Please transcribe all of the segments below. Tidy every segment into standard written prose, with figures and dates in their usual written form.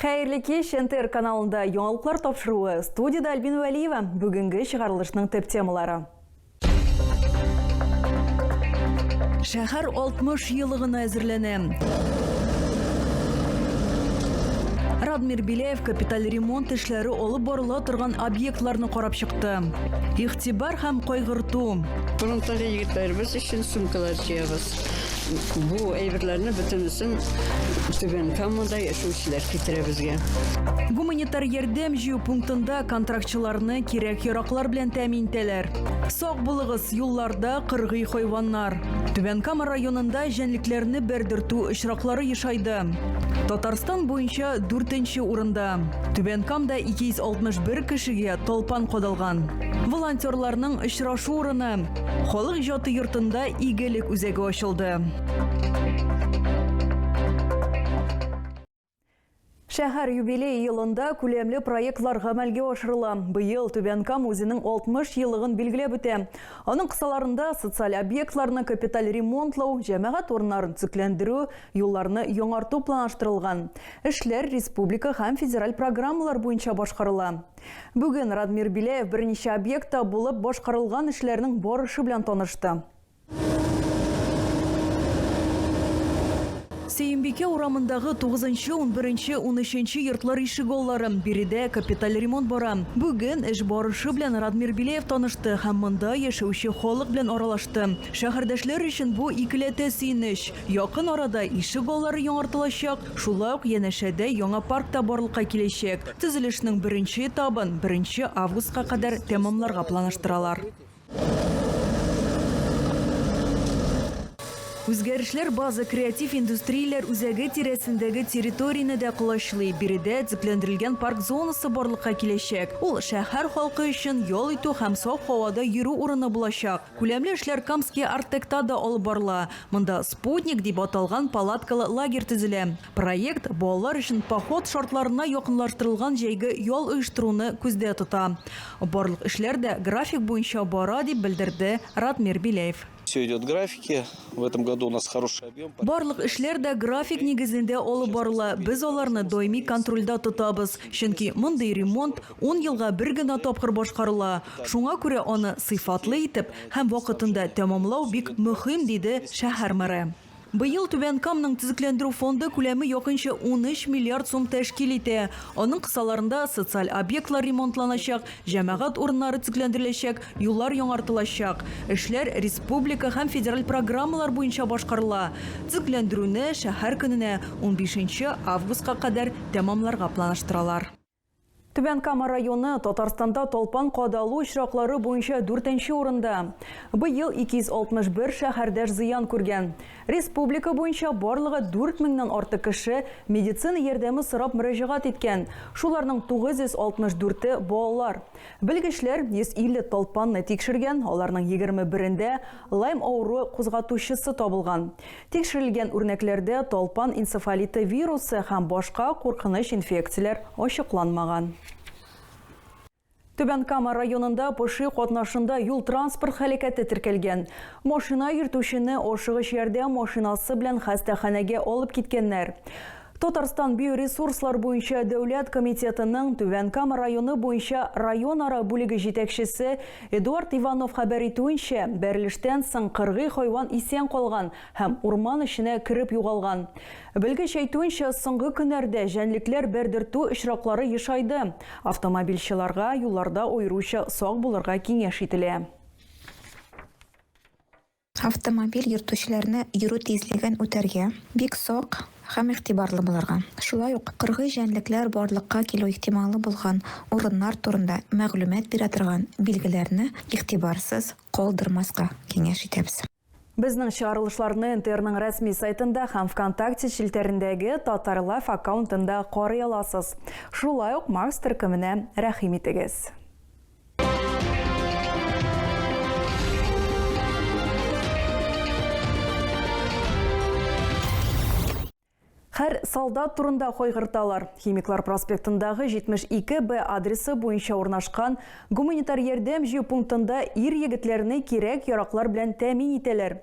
Хәерле кич, НТР каналында яңалыклар тапшыруы. Студияда Альбина Вәлиева. Бүгінгі шығарылышның төп темалары. Шәһәр 60 еллыгына әзерләнә. Радмир Билеев капиталь ремонт эшләре алып барыла торган объектларны карап чыкты. Игътибар һәм кайгырту. Фронталь егетләребез өчен сумкалар җыябыз. Бу әйберләрне бөтенесен Түбән Камада яшәүчеләр китерә безгә. Гуманитар ярдәм җыю пунктында контрактчыларны кирәк-яраклар белән тәэмин итәләр. Сак булыгыз, юлларда кыргый хайваннар. Түбән Кама районында җәнлекләрне бердертү очраклары ешайды. Татарстан буенча 4-нче урында. Түбән Камда 261 кешегә толпан кадалган. Волонтерларның очрашу урыны халык иҗаты йортында игелек үзәге ачылды. Шәһәр юбилей елында күләмле проектлар гамәлгә ашырыла. Быел Түбән Кама үзенең 60 еллыгын билгеләп үтә. Аның кысаларында социаль объектларны капиталь ремонтлау, җәмәгать урыннарын төзекләндерү, юлларны яңарту планлаштырылган. Эшләр республика һәм федераль программалар буенча башкарыла. Бүген Радмир Билеев берничә объектта булып башкарылган эшләрнең барышы белән танышты. Сөембике урамындагы 9-нчы, 11-нче, 13-нче йортлар ишеге аллары биредә капиталь ремонт бара. Бүген эш барышы белән Радмир Билеев танышты һәм монда яшәүче халык белән аралашты. Шәһәрдәшләр өчен бу икеләтә сөенеч. Якын арада ишеге аллары яңартылачак, шулай ук янәшәдә яңа паркта барлыкка киләчәк. Төзелешнең беренче этабын 1 августка кадәр тәмамларга планлаштыралар. Үзгәрешләр база креатив индустрияләр үзәге тирәсендәге территорияны да кулачлый. Биредә төзекләндерелгән парк зонасы барлыкка киләчәк. Ул шәһәр халкы өчен ял итү һәм саф һавада йөрү урыны булачак. Күләмле эшләр Камский Артекта да алып барыла. Монда спутник дип аталган палаткалы лагерь төзелә. Проект балалар өчен поход шартларына якынлаштырылган җәйге ял оештыруны күздә тота. Барлык эшләр дә график буенча бара дип белдерде Радмир Билеев. Все идет графики. В этом году у нас хороший объем. Барлык эшләр дә график нигезендә алып барыла. Без аларны даими контрольдә тотабыз. Чөнки мондый ремонт 10 елга бер генә тапкыр башкарыла. Шуңа күрә аны сыйфатлы итеп һәм вакытында тәмамлау бик мөһим, диде шәһәр мэры. Быел Түбән Каманың төзекләндерү фонды күләме якынча 13 миллиард сум тәшкил итә. Аның кысаларында социаль объектлар ремонтланачак, җәмәгать урыннары төзекләндереләчәк, юллар яңартылачак. Эшләр республика һәм федераль программалар буенча башкарыла. Төзекләндерүне шәһәр көненә 15 августка кадәр тәмамларга планлаштыралар. Түбән Кама районы Татарстанда толпан кадалу очраклары буенча 4-нче урында. Быел 261 шәһәрдәш зыян күргән. Республика буенча барлыгы 4000-нан артык кеше медицина ярдәме сорап мөрәҗәгать иткән. Шуларның 964-е балалар. Белгечләр 150 толпанны тикшергән, аларның 21-дә лайм авыру кузгатучысы табылган. Тикшерелгән үрнәкләрдә толпан энцефалиты вирусы һәм башка куркыныч инфекцияләр ачыкланмаган. Түбән Кама районында поши катнашында юл транспорт һәлакәте теркәлгән. Машина йөртүчене ашыгыч ярдәм машинасы белән хастаханәгә алып киткәннәр. Татарстан биоресурслар буенча дәүләт комитетының Түбән Кама районы буенча район-ара бүлеге җитәкчесе Эдуард Иванов хәбәр итүенчә, бәрелештән соң кыргый хайван исән калган һәм урман эченә кереп югалган. Белгеч әйтүенчә, соңгы көннәрдә җәнлекләр бердертү очраклары ешайды. Автомобильчыларга юлларда аеруча сак булырга киңәш ителә. Автомобиль йөртүчеләрне йөрү тизлеген үтәргә, бик сак һәм игътибарлы булырга. Шулай ук кыргый җәнлекләр барлыкка килү ихтималы булган урыннар турында мәгълүмат бирә торган билгеләрне игътибарсыз калдырмаска киңәш итәбез. Безнең чыгарылышларны НТРның рәсми сайтында һәм ВКонтакте шелтәрендәге Татар Лайф аккаунтында карый аласыз. Шулай ук Макс төркеменә рәхим итегез. Әр солдат турында қойғырталар. Химиклар проспектындағы 72Б адресы бойынша орнашқан гуманитар ярдәм жүйе пунктында ир егетлеріне керек ярақлар белән тәмин ителер.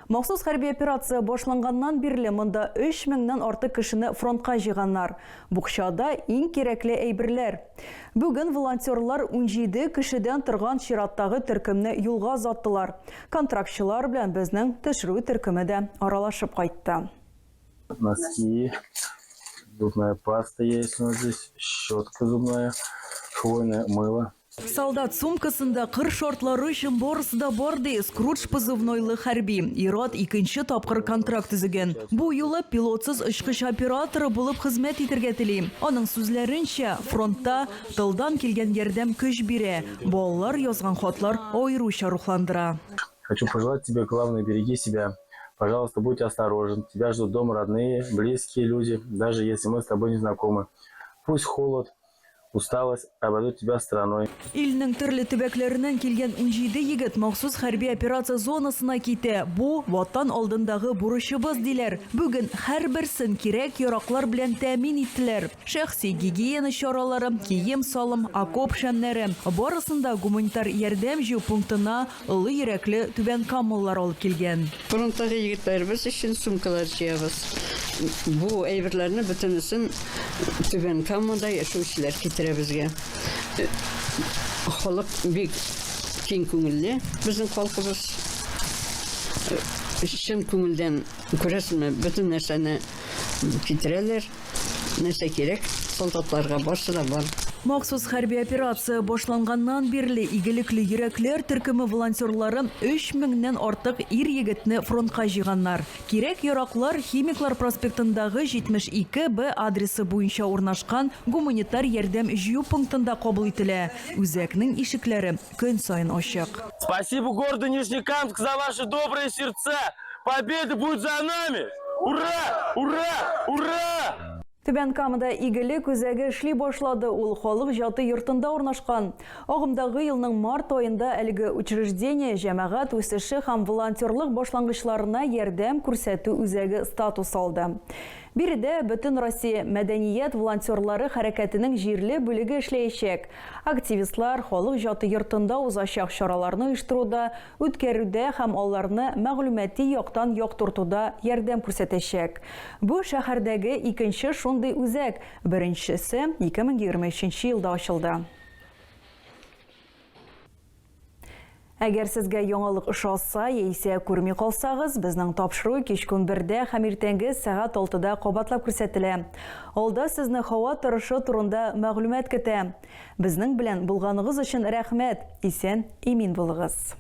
Махсус хәрби операция башланганнан бирле монда 3000-нан артык кешене фронтка җыйганнар. Букчада иң кирәкле әйберләр. Бүген волонтерлар 17 кешедән торган чираттагы төркемне юлга озаттылар. Контрактчылар белән безнең төшерү төркеме дә аралашып кайтты. Носки, зубная паста есть у нас здесь, щетка зубная, хвойное мыло. Солдат сумкасында кыр шортлары өчен барысы да бар ди Скрудж позывнойлы хәрби. Ират икенче тапкыр контракт төзегән. Бу юлы пилотсыз очкыч операторы булып хезмәт итәргә тели. Аның сүзләренчә, фронтта тылдан килгән ярдәм көч бирә. Балалар язган хатлар аеруча рухландыра. Хочу пожелать тебе, главное, береги себя. Пожалуйста, будь осторожен. Тебя ждут дома родные, близкие люди, даже если мы с тобой не знакомы. Пусть холод, усталость обойдут тебя стороной. Илнең төрле төбәкләреннән килгән 17 егет махсус хәрби операция зонасына китә. Бу ватан алдындагы бурычыбыз диләр. Бүген һәрберсен кирәк яраклар белән тәэмин иттеләр. Шәхси гигиена чаралары, кием салым, окоп шәмнәре. Барысында гуманитар ярдәм җыю пунктына ылы йөрәкле түбән камыллар алып килгән. Фронттагы егетләребез өчен сумкалар җыябыз. Бу әйберләрне бөтенесен түбән камада яшәүчеләр китерә безгә. Халык бик киң күңелле. Безнең халкыбыз чын күңелдән күрәсезме, бөтен нәрсәне китерәләр. Нәрсә кирәк, солдатларга барсы да бар. Махсус хәрби операция башланганнан бирле игелекле йөрәкләр төркеме волонтерлары 3000-нән артык ир егетне фронтка җыйганнар. Кирәк яраклар Химиклар проспектындагы 72Б адресы буенча урнашкан гуманитар ярдәм җыю пунктында кабул ителә. Үзәкнең ишекләре көн саен ачык. Спасибо городу Нижнекамск за ваши добрые сердца. Победа будет за нами! Ура! Ура! Ура! Түбән Камада игелек үзәге эшли башлады. Ул халык жаты йортында урнашкан. Агымдагы елның март аенда әлеге учреждение җәмәгать үсеше һәм волонтерлык башлангычларына ярдәм күрсәтү үзәге статус алды. Биредә бөтен Россия мәдәният волонтерлары хәрәкәтенең җирле бүлеге эшләячәк. Активистлар халык жаты йортында узачак чараларны оештыруда, үткәрүдә һәм аларны мәгълүмати яктан яктыртуда ярдәм күрсәтәчәк. Бу шәһәрдәге икенче шундый үзәк. Беренчесе 2023 елда ачылды. Әгәр сезгә яңалык ошаса, яисә күрми калсагыз, безнең тапшыру кичкүн 1дә һәм иртәнге сәгать 6да кабатлап күрсәтелә. Алда сезне һава торышы турында мәгълүмат көтә. Безнең белән булганыгыз өчен рәхмәт. Исән, имин булыгыз.